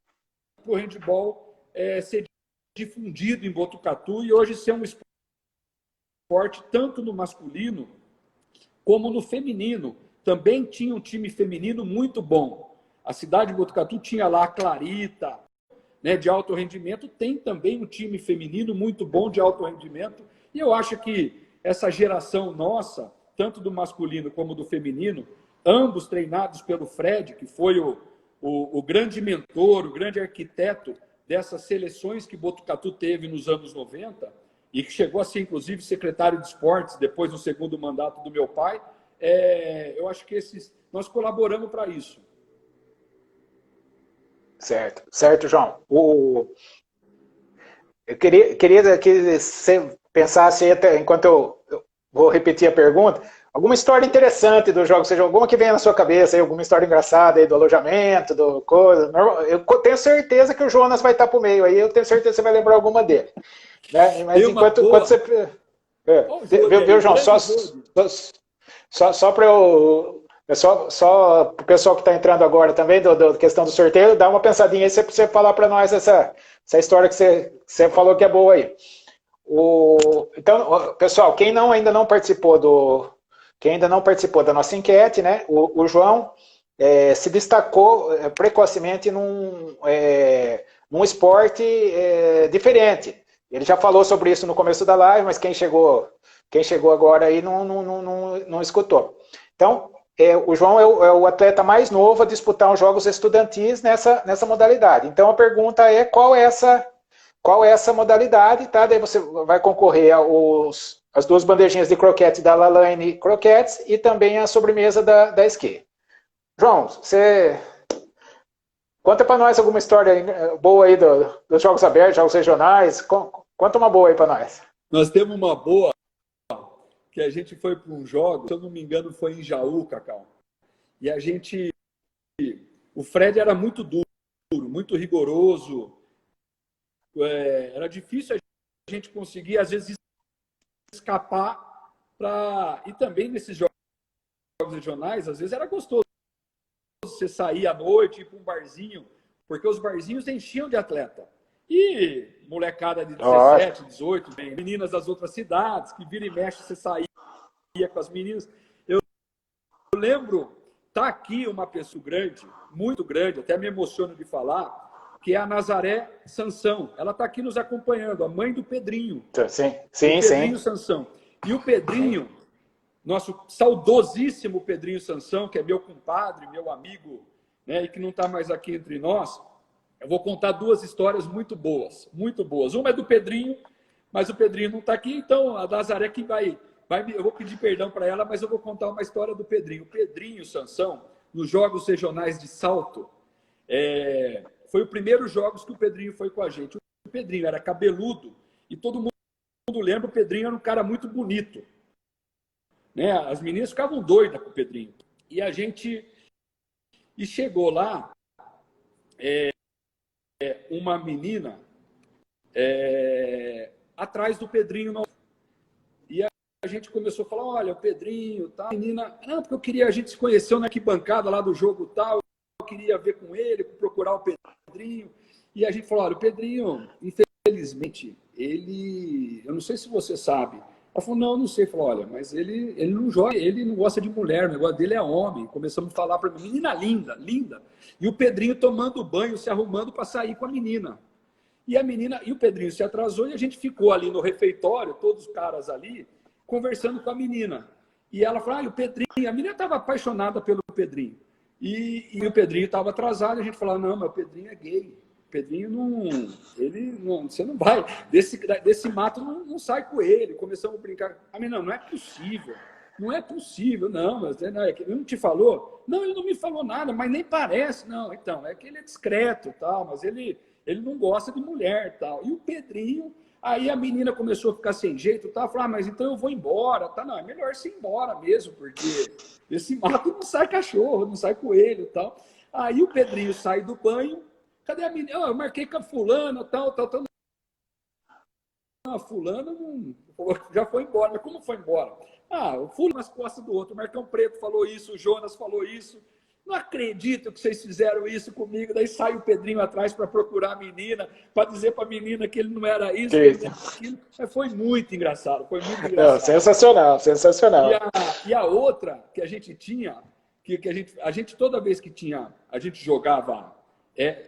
para o handebol ser difundido em Botucatu e hoje ser um esporte tanto no masculino como no feminino. Também tinha um time feminino muito bom. A cidade de Botucatu tinha lá a Clarita, né, de alto rendimento, tem também um time feminino muito bom de alto rendimento, e eu acho que essa geração nossa, tanto do masculino como do feminino, ambos treinados pelo Fred, que foi o grande mentor, o grande arquiteto dessas seleções que Botucatu teve nos anos 90, e que chegou a ser, inclusive, secretário de esportes, depois do segundo mandato do meu pai, eu acho que nós colaboramos para isso. Certo, certo, João. Eu queria que você pensasse, até, enquanto eu vou repetir a pergunta, alguma história interessante do jogo, seja alguma que venha na sua cabeça, aí, alguma história engraçada aí do alojamento, do coisa. Eu tenho certeza que o Jonas vai estar por meio aí, eu tenho certeza que você vai lembrar alguma dele. Né? Mas enquanto você... viu, João, só para eu... Só para o pessoal que está entrando agora também, da questão do sorteio, dá uma pensadinha aí para você falar para nós essa história que você falou que é boa aí. Então, pessoal, quem ainda não participou da nossa enquete, né? O João se destacou precocemente num esporte diferente. Ele já falou sobre isso no começo da live, mas quem chegou agora aí não escutou. Então, o João é o atleta mais novo a disputar os Jogos Estudantis nessa modalidade. Então, a pergunta é qual é essa modalidade, tá? Daí você vai concorrer as 2 bandejinhas de croquete da Lalane Croquetes e também a sobremesa da Esqui. João, você conta para nós alguma história boa aí dos Jogos Abertos, Jogos Regionais. Conta uma boa aí para nós. Nós temos uma boa que a gente foi para um jogo, se eu não me engano, foi em Jaú, Cacau. E a gente O Fred era muito duro, muito rigoroso. Era difícil a gente conseguir, às vezes, escapar para... E também nesses jogos regionais, às vezes era gostoso você sair à noite, ir para um barzinho, porque os barzinhos enchiam de atleta. E molecada de 17, 18, meninas das outras cidades, que vira e mexe, você saía com as meninas. Eu lembro, tá aqui uma pessoa grande, muito grande, até me emociono de falar, que é a Nazaré Sansão. Ela está aqui nos acompanhando, a mãe do Pedrinho. Sim, sim, Pedrinho sim. Sansão. E o Pedrinho, nosso saudosíssimo Pedrinho Sansão, que é meu compadre, meu amigo, né, e que não está mais aqui entre nós, eu vou contar duas histórias muito boas, muito boas. Uma é do Pedrinho, mas o Pedrinho não está aqui, então a Nazaré que eu vou pedir perdão para ela, mas eu vou contar uma história do Pedrinho. O Pedrinho Sansão, nos Jogos Regionais de Salto, foi o primeiro jogos que o Pedrinho foi com a gente. O Pedrinho era cabeludo e todo mundo lembra, o Pedrinho era um cara muito bonito. Né? As meninas ficavam doidas com o Pedrinho. E chegou lá uma menina atrás do Pedrinho. E a gente começou a falar, olha, o Pedrinho, tá? A menina, não, porque eu queria, a gente se conheceu na arquibancada lá do jogo tal, eu queria ver com ele, procurar o Pedrinho. E a gente falou, olha, o Pedrinho, infelizmente, eu não sei se você sabe. Ela falou, não, eu não sei. Falou, olha, mas ele não joga, ele não gosta de mulher, o negócio dele é homem. Começamos a falar para a menina linda, linda. E o Pedrinho tomando banho, se arrumando para sair com a menina. E o Pedrinho se atrasou e a gente ficou ali no refeitório, todos os caras ali, conversando com a menina. E ela falou, o Pedrinho, a menina estava apaixonada pelo Pedrinho. E o Pedrinho estava atrasado, e a gente falou, não, mas o Pedrinho é gay. O Pedrinho você não vai, desse mato não sai com ele. Começamos a brincar. A menina, não é possível. Não é possível, não, mas ele não te falou? Não, ele não me falou nada, mas nem parece. Não, então, é que ele é discreto, tal, mas ele não gosta de mulher, tal. E o Pedrinho, aí a menina começou a ficar sem jeito, tal, falou, mas então eu vou embora, tá? Não, é melhor você ir embora mesmo, porque esse mato não sai cachorro, não sai coelho, tal. Aí o Pedrinho sai do banho, cadê a menina? Eu marquei com a fulana, tal. A fulana já foi embora. Mas como foi embora? O fulano nas costas do outro. O Marcão Preto falou isso, o Jonas falou isso. Não acredito que vocês fizeram isso comigo. Daí sai o Pedrinho atrás para procurar a menina, para dizer para a menina que ele não era isso, que ele não era aquilo. Mas foi muito engraçado, foi muito engraçado. Não, sensacional, sensacional. E a outra que a gente tinha, que a gente toda vez que tinha, a gente jogava,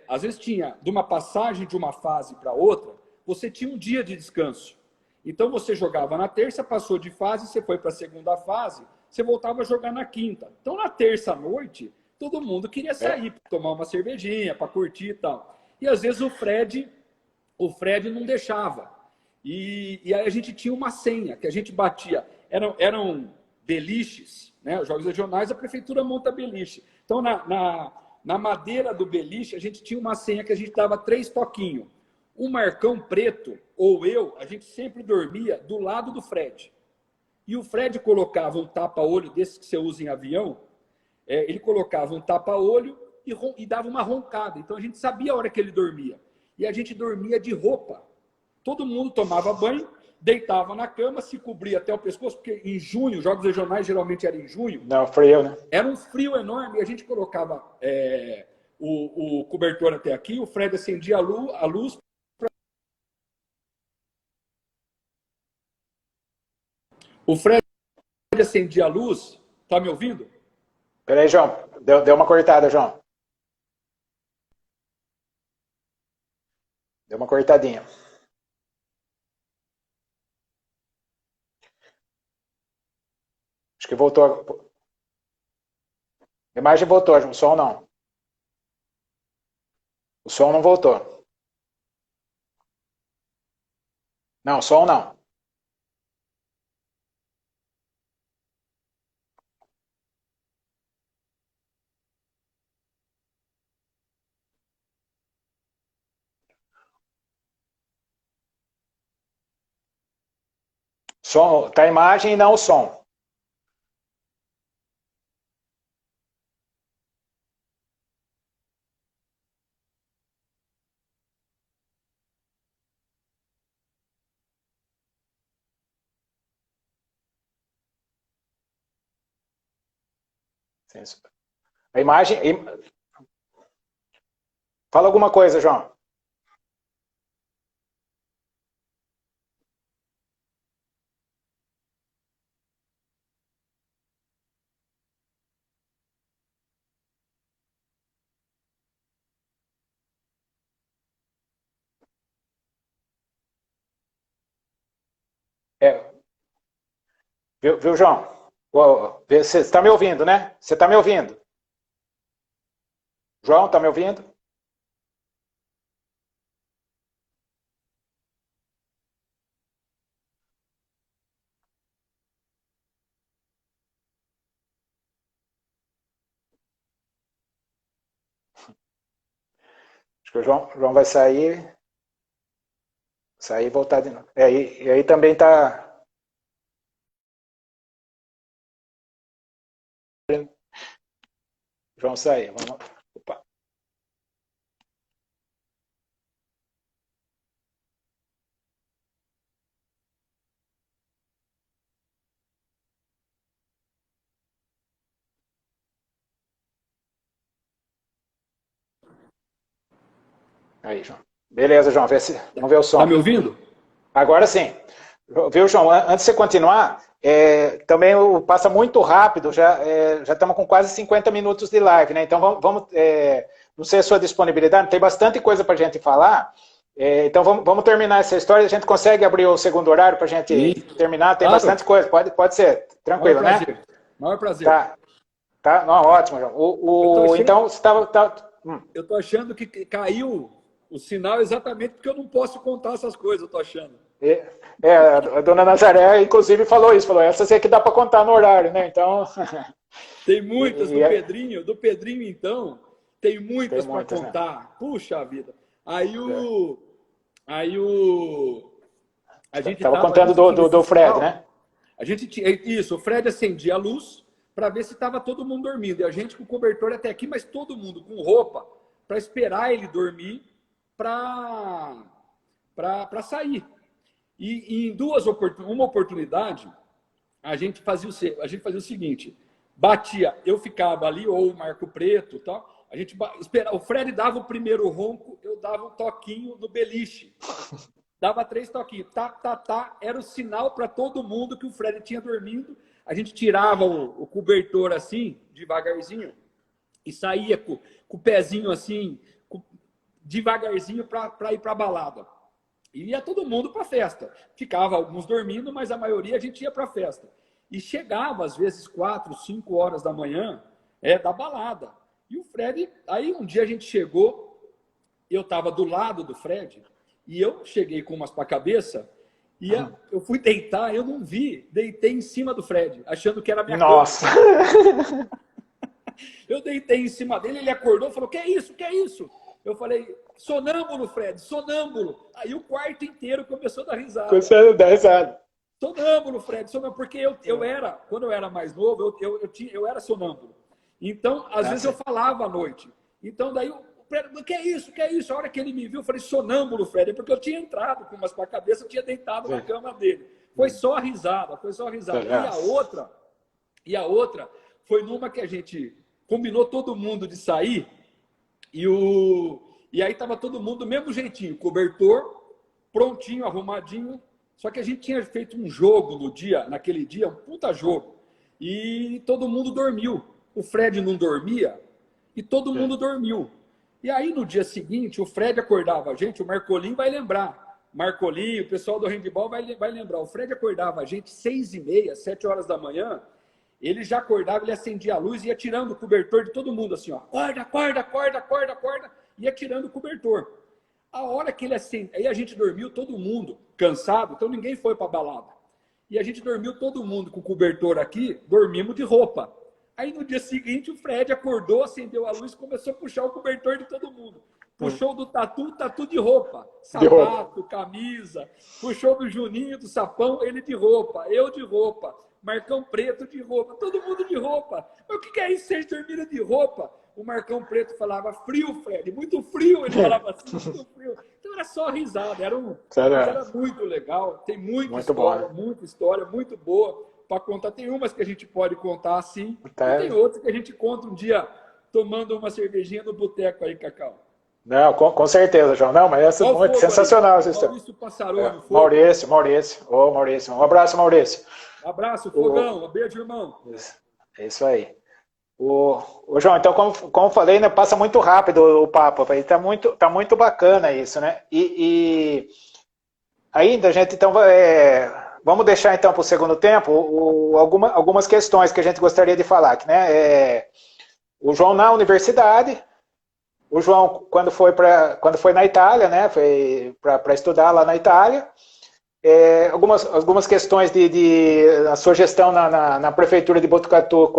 às vezes tinha, de uma passagem de uma fase para outra, você tinha um dia de descanso. Então você jogava na terça, passou de fase, você foi para a segunda fase, você voltava a jogar na quinta. Então na terça à noite, todo mundo queria sair, para tomar uma cervejinha, para curtir e tal. E às vezes o Fred não deixava. E aí a gente tinha uma senha que a gente batia. Eram beliches, né? Os jogos regionais, a prefeitura monta beliche. Então na madeira do beliche, a gente tinha uma senha que a gente dava 3 toquinhos. O Marcão Preto, ou eu, a gente sempre dormia do lado do Fred. E o Fred colocava um tapa-olho desses que você usa em avião, ele colocava um tapa-olho e dava uma roncada. Então a gente sabia a hora que ele dormia. E a gente dormia de roupa. Todo mundo tomava banho, deitava na cama, se cobria até o pescoço, porque em junho, os jogos regionais geralmente eram em junho. Não, frio, né? Era um frio enorme e a gente colocava o cobertor até aqui, o Fred acendia a luz. O Fred acendia a luz. Tá me ouvindo? Peraí, João. Deu uma cortada, João. Deu uma cortadinha. Acho que voltou. A imagem voltou, João. O som não. O som não voltou. Não, o som não. Som, tá a imagem e não o som. A imagem... Fala alguma coisa, João. É, viu, João? Você está me ouvindo, né? Você está me ouvindo? João, está me ouvindo? Acho que o João vai sair e voltar de novo. E aí também está... João sair. Vamos... Opa. Aí, João. Beleza, João. Vamos ver o som. Tá me ouvindo? Agora sim. Viu, João? Antes de você continuar, também passa muito rápido, já estamos com quase 50 minutos de live, né? Então vamos não sei a sua disponibilidade, tem bastante coisa para a gente falar, então vamos terminar essa história, a gente consegue abrir o segundo horário para a gente terminar, tem bastante coisa, pode ser, tranquilo, maior né? Maior prazer. Tá, não, ótimo, João. Então, você estava... Eu estou achando que caiu o sinal exatamente porque eu não posso contar essas coisas, eu estou achando. A dona Nazaré, inclusive, falou essas é que dá para contar no horário, né? Então... Tem muitas do Pedrinho, então, tem muitas para contar. Né? Puxa vida. A gente estava contando do Fred, né? A gente o Fred acendia a luz para ver se estava todo mundo dormindo. E a gente com o cobertor até aqui, mas todo mundo com roupa para esperar ele dormir para sair. E em uma oportunidade, a gente fazia o seguinte, batia, eu ficava ali, ou o Marco Preto, tal, a gente esperava, o Fred dava o primeiro ronco, eu dava um toquinho no beliche. Dava 3 toquinhos, tá, era o sinal para todo mundo que o Fred tinha dormido. A gente tirava o cobertor assim, devagarzinho, e saía com o pezinho assim, devagarzinho para ir para a balada. E ia todo mundo para a festa. Ficava alguns dormindo, mas a maioria a gente ia para a festa. E chegava, às vezes, 4, 5 horas da manhã, da balada. E o Fred, aí um dia a gente chegou, eu estava do lado do Fred, e eu cheguei com umas para a cabeça, e eu fui deitar, eu não vi, deitei em cima do Fred, achando que era minha Nossa! Cama. Eu deitei em cima dele, ele acordou e falou, que é isso, que é isso? Eu falei, sonâmbulo, Fred, sonâmbulo. Aí o quarto inteiro começou a dar risada. Começou a dar risada. Sonâmbulo, Fred, sonâmbulo, porque quando eu era mais novo, eu era sonâmbulo. Então, às vezes eu falava à noite. Então, daí o Fred, que é isso, que é isso? A hora que ele me viu, eu falei, sonâmbulo, Fred, porque eu tinha entrado com umas para a cabeça, eu tinha deitado na cama dele. Foi só risada, foi só risada. E a outra foi numa que a gente combinou todo mundo de sair, e aí estava todo mundo do mesmo jeitinho, cobertor, prontinho, arrumadinho, só que a gente tinha feito um jogo naquele dia, um puta jogo, e todo mundo dormiu. O Fred não dormia e todo mundo dormiu. E aí no dia seguinte, o Fred acordava a gente, o Marcolim vai lembrar, Marcolim, o pessoal do handball vai lembrar, o Fred acordava a gente 6h30, 7 horas da manhã, ele já acordava, ele acendia a luz e ia tirando o cobertor de todo mundo, assim, ó, acorda, ia tirando o cobertor. A hora que ele acende, aí a gente dormiu, todo mundo cansado, então ninguém foi para a balada. E a gente dormiu todo mundo com o cobertor aqui, dormimos de roupa. Aí no dia seguinte o Fred acordou, acendeu a luz e começou a puxar o cobertor de todo mundo. Puxou do tatu de roupa, sapato, camisa. Puxou do Juninho, do Sapão, ele de roupa, eu de roupa. Marcão Preto de roupa, todo mundo de roupa. Mas o que é isso? Vocês dormiram de roupa? O Marcão Preto falava, frio, Fred, muito frio. Ele falava assim, muito frio. Então era só risada, era muito legal. Tem muita história, muito boa. para contar. Tem umas que a gente pode contar assim, Tá. e tem outras que a gente conta um dia tomando uma cervejinha no boteco aí, Cacau. Não, com certeza, João. Não, mas essa é muito sensacional. Maurício Passaroni. Maurício. Ô, Maurício. Um abraço, Maurício. Abraço, Fogão. Um beijo, irmão. É isso aí. O João, então, como falei, né, passa muito rápido o papo. Tá muito bacana isso, né? E ainda, gente, então, vamos deixar então para o segundo tempo algumas questões que a gente gostaria de falar. Né? O João na universidade, o João quando foi na Itália, né? Foi para estudar lá na Itália. Algumas questões a sua gestão na prefeitura de Botucatu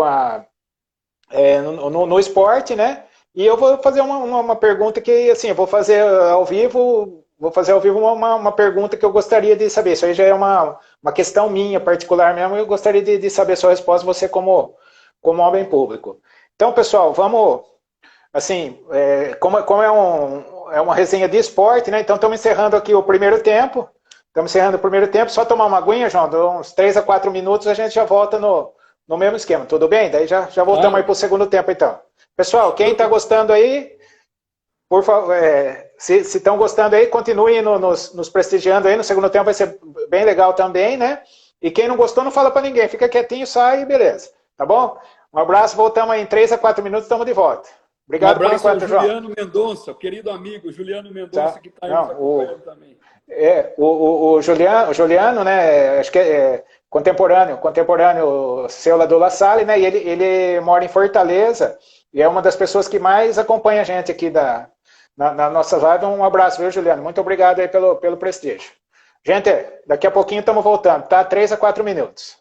no esporte, né? E eu vou fazer uma pergunta que, assim, eu vou fazer ao vivo uma pergunta que eu gostaria de saber. Isso aí já é uma questão minha, particular mesmo, eu gostaria de saber a sua resposta, você como homem público. Então, pessoal, vamos, assim, como é uma resenha de esporte, né? Então, estamos encerrando aqui o primeiro tempo. Só tomar uma aguinha, João, de uns 3 a 4 minutos a gente já volta no mesmo esquema, tudo bem? Daí já voltamos aí para o segundo tempo, então. Pessoal, quem está gostando aí, por favor, se estão gostando aí, continuem nos prestigiando aí, no segundo tempo vai ser bem legal também, né? E quem não gostou, não fala para ninguém, fica quietinho, sai e beleza, tá bom? Um abraço, voltamos aí em 3 a 4 minutos, estamos de volta. Obrigado por enquanto, João. Juliano Mendonça, querido amigo Juliano Mendonça, que está aí nos acompanhando também. O Juliano, né, acho que é contemporâneo seu lá do La Salle, né, e ele mora em Fortaleza, e é uma das pessoas que mais acompanha a gente aqui na nossa live. Um abraço, viu, Juliano? Muito obrigado aí pelo prestígio. Gente, daqui a pouquinho estamos voltando, tá? 3 a 4 minutos.